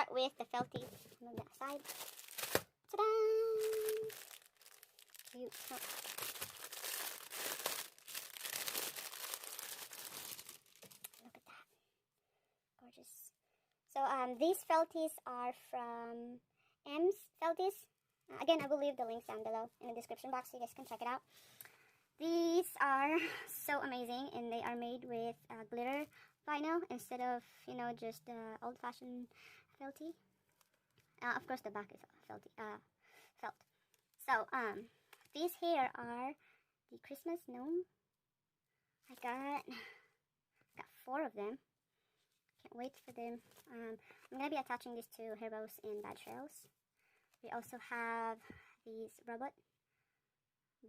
start with the Felties on that side. Ta-da! Cute. Oh. Look at that. Gorgeous. So these Felties are from M's Felties. Again, I will leave the links down below in the description box so you guys can check it out. These are so amazing, and they are made with glitter vinyl instead of, you know, just old-fashioned Felty. Of course, the back is felt. So these here are the Christmas gnome. I got 4 of them. Can't wait for them. I'm gonna be attaching these to Raux and Bad Trails. We also have these robot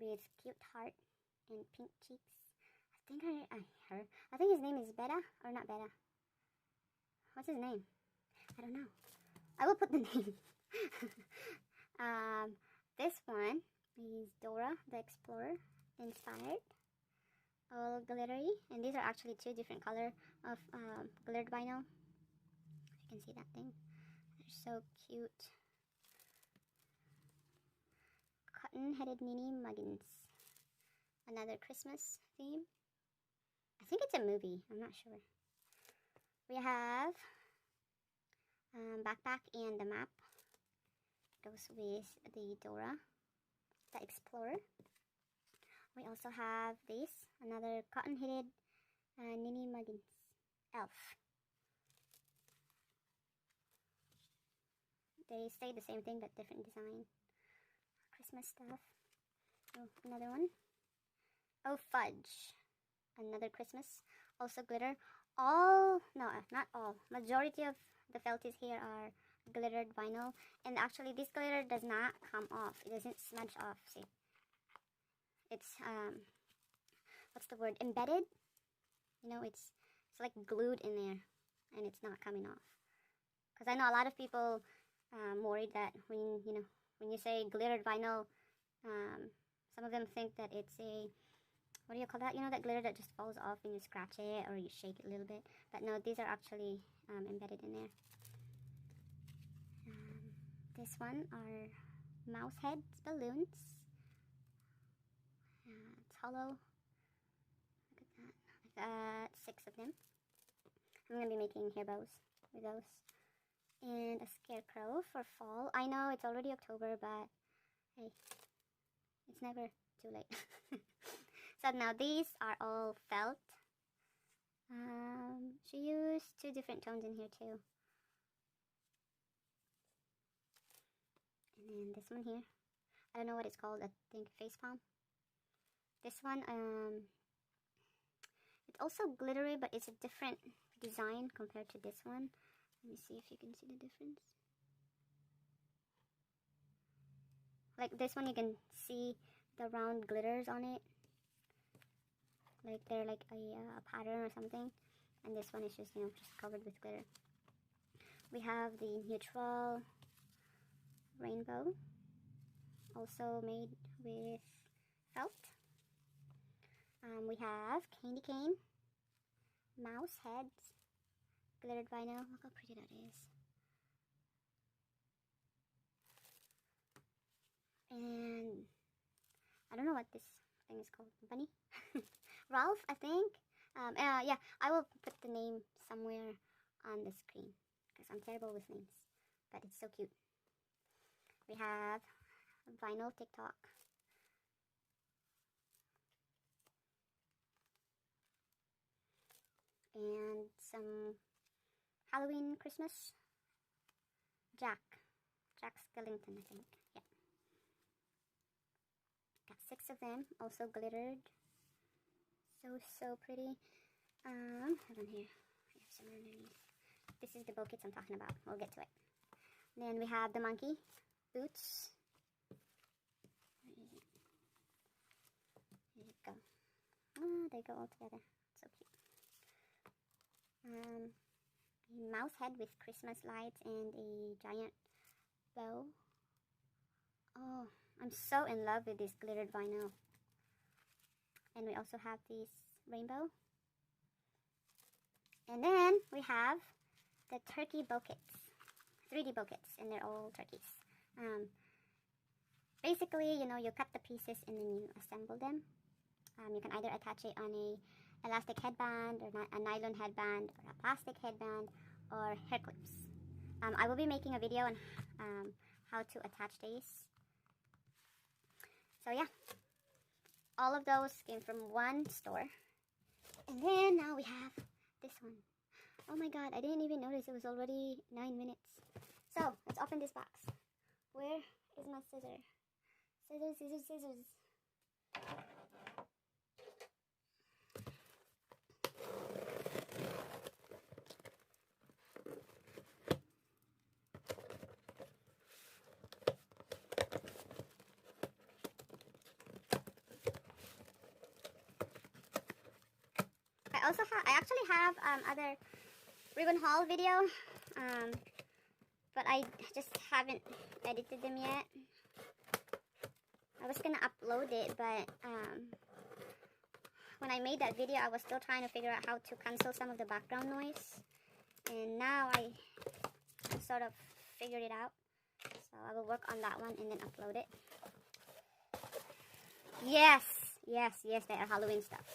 with cute heart and pink cheeks. I think his name is Beta, or not Beta. What's his name? I don't know. I will put the name. This one is Dora the Explorer, inspired. All glittery, and these are actually 2 different color of glittered vinyl. You can see that thing. They're so cute. Cotton-headed Nini Muggins. Another Christmas theme. I think it's a movie. I'm not sure. We have backpack and the map. Goes with the Dora the Explorer. We also have this, another cotton-headed Nini Muggins elf. They stay the same thing but different design. Christmas stuff. Oh, another one. Oh, fudge. Another Christmas. Also glitter. No, not all. Majority of the Felties here are glittered vinyl. And actually, this glitter does not come off. It doesn't smudge off. See? It's, what's the word? Embedded? You know, it's like glued in there. And it's not coming off. Because I know a lot of people worried that when you say glittered vinyl, some of them think that it's a, what do you call that? You know, that glitter that just falls off when you scratch it or you shake it a little bit. But no, these are actually embedded in there. This one are mouse heads, balloons. It's hollow. Look at that. I've got 6 of them. I'm going to be making hair bows with those. And a scarecrow for fall. I know it's already October, but hey, it's never too late. So now these are all felt. She used 2 different tones in here too. And then this one here, I don't know what it's called. I think face palm. This one, it's also glittery, but it's a different design compared to this one. Let me see if you can see the difference. Like this one, you can see the round glitters on it. Like they're like a pattern or something. And this one is just, you know, just covered with glitter. We have the neutral rainbow, also made with felt. We have candy cane, mouse heads, glittered vinyl. Look how pretty that is. And I don't know what this thing is called. Bunny? Ralph, I think. Yeah, I will put the name somewhere on the screen because I'm terrible with names, but it's so cute. We have vinyl TikTok. And some Halloween Christmas. Jack Skellington, I think. Yeah. Got 6 of them, also glittered. So pretty. Hold on here. I have some underneath. This is the bow kits I'm talking about. We'll get to it. Then we have the monkey boots. Where is it? There you go. Oh, they go all together. So cute. A mouse head with Christmas lights and a giant bow. Oh, I'm so in love with this glittered vinyl. And we also have this rainbow. And then we have the turkey bow kits. 3D bouquets, and they're all turkeys. Basically, you know, you cut the pieces and then you assemble them. You can either attach it on a elastic headband, or a nylon headband, or a plastic headband, or hair clips. I will be making a video on how to attach these. So yeah, all of those came from one store. And then now we have this one. Oh my god, I didn't even notice it was already 9 minutes. So let's open this box. Where is my scissor? Scissors, scissors, scissors. I actually have other ribbon haul video, but I just haven't edited them yet. I was gonna upload it, but when I made that video, I was still trying to figure out how to cancel some of the background noise, and now I sort of figured it out. So I will work on that one and then upload it. Yes, yes, yes, they are Halloween stuff.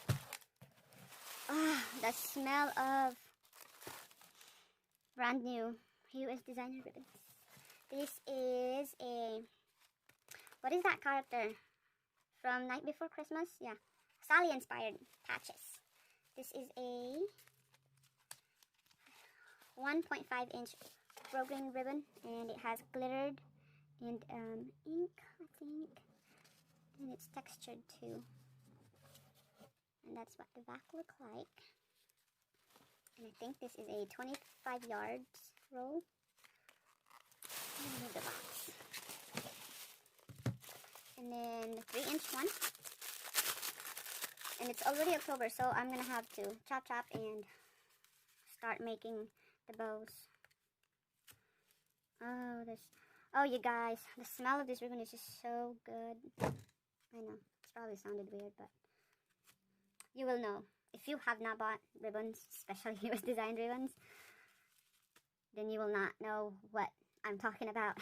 The smell of brand new US designer ribbons. This is a, what is that character from Night Before Christmas? Yeah, Sally inspired patches. This is a 1.5-inch broken ribbon, and it has glittered and ink, I think, and it's textured too. And that's what the back looks like. And I think this is a 25 yards roll. Move the box. And then the 3-inch one. And it's already October, so I'm gonna have to chop and start making the bows. Oh, you guys, the smell of this ribbon is just so good. I know, it's probably sounded weird, but you will know. If you have not bought ribbons, especially US design ribbons, then you will not know what I'm talking about.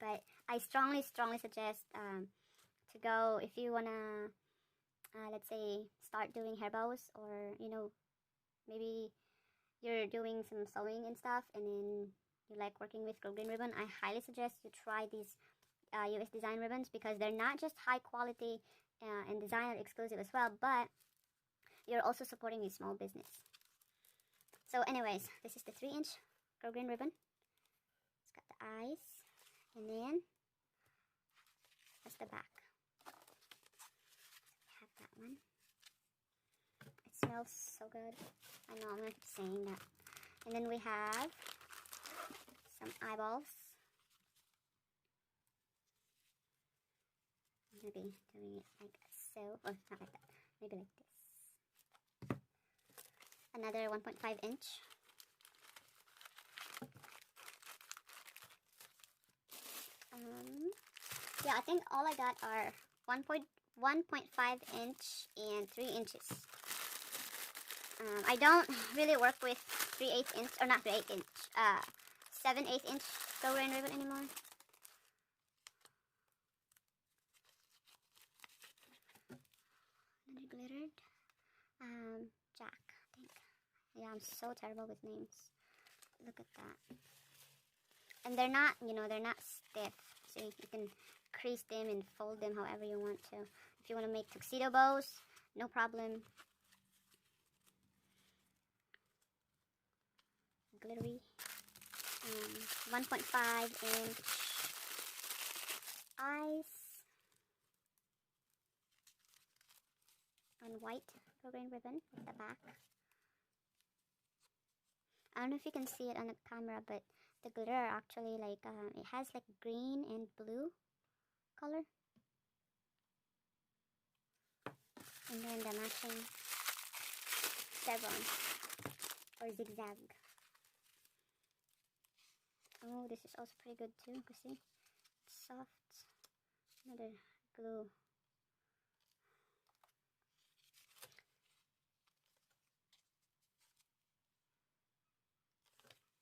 But I strongly suggest to go if you wanna, let's say, start doing hair bows, or you know, maybe you're doing some sewing and stuff, and then you like working with green ribbon. I highly suggest you try these US design ribbons, because they're not just high quality and designer exclusive as well, but you're also supporting a small business. So anyways, this is the 3-inch green ribbon. It's got the eyes, and then that's the back. So we have that one. It smells so good. I know, I'm gonna keep saying that. And then we have some eyeballs. I'm gonna be doing it like so, or not like that, maybe like this. Another 1.5-inch. Yeah, I think all I got are 1.5-inch and 3 inches. I don't really work with 3/8-inch, or not 3/8-inch, 7/8-inch green ribbon anymore. Another glittered Jack, I think. Yeah, I'm so terrible with names. Look at that. And they're not, you know, they're not stiff. So you can crease them and fold them however you want to. If you want to make tuxedo bows, no problem. Glittery. 1.5-inch eyes. On white green ribbon at the back. I don't know if you can see it on the camera, but the glitter actually, like, it has like green and blue color. And then the matching chevron, or zigzag. Oh, this is also pretty good too, because see, it's soft. Another glue.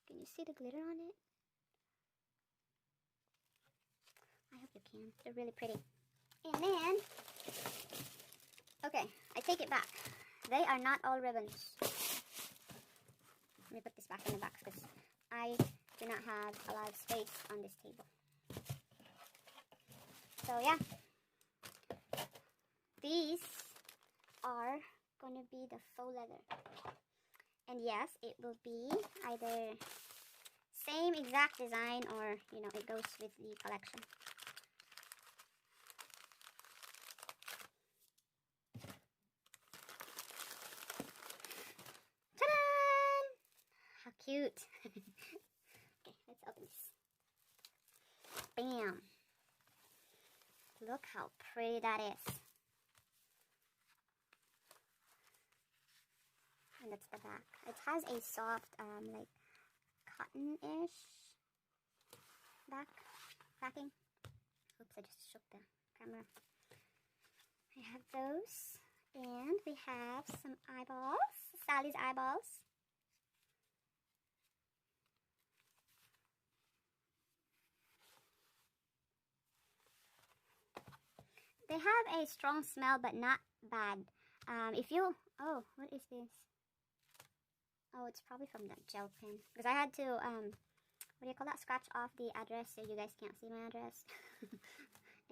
Can you see the glitter on it? can. They're really pretty. And then, okay, I take it back. They are not all ribbons. Let me put this back in the box because I do not have a lot of space on this table. So yeah, these are gonna be the faux leather. And yes, it will be either same exact design or, you know, it goes with the collection. Ta-da! How cute. Okay, let's open this. Bam! Look how pretty that is. And that's the back. It has a soft, like cotton-ish backing. Oops, I just shook the camera. I have those. And we have some eyeballs. Sally's eyeballs. They have a strong smell, but not bad. If you... Oh, what is this? Oh, it's probably from the gel pen. Because I had to, what do you call that? Scratch off the address so you guys can't see my address.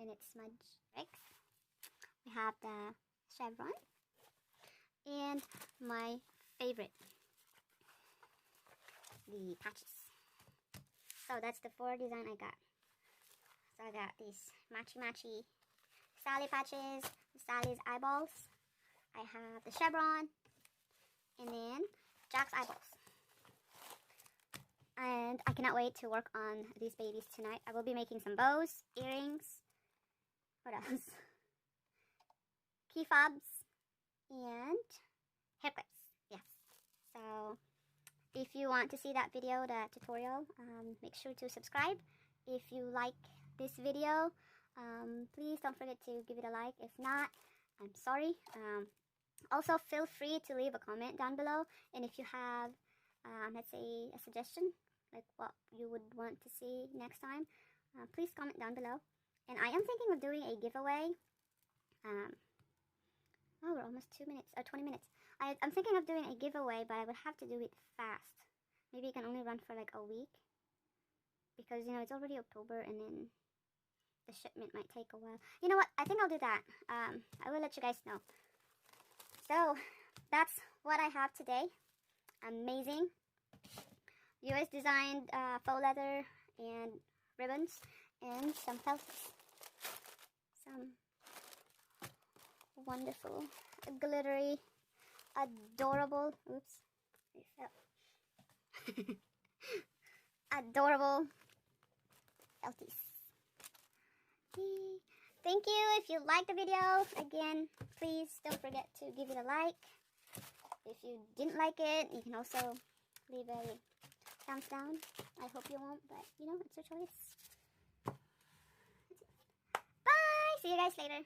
And it's smudged. Right? We have the chevron. And my favorite, the patches. So that's the 4 design I got. So I got these matchy Sally patches, Sally's eyeballs. I have the chevron, and then Jack's eyeballs. And I cannot wait to work on these babies tonight. I will be making some bows, earrings, what else? Key fobs, and haircuts. Yes. So if you want to see that video, that tutorial, make sure to subscribe. If you like this video, please don't forget to give it a like. If not, I'm sorry. Also, feel free to leave a comment down below. And if you have, let's say, a suggestion, like what you would want to see next time, please comment down below. And I am thinking of doing a giveaway. Oh, we're almost 2 minutes, or 20 minutes. I'm thinking of doing a giveaway, but I would have to do it fast. Maybe it can only run for like a week. Because, you know, it's already October, and then the shipment might take a while. You know what? I think I'll do that. I will let you guys know. So, that's what I have today. Amazing. US designed faux leather and ribbons and some felties. Some wonderful, glittery, adorable, oops, it fell. Adorable felties. Thank you. If you liked the video, again, please don't forget to give it a like. If you didn't like it, you can also leave a thumbs down. I hope you won't, but you know, it's your choice. Bye! See you guys later.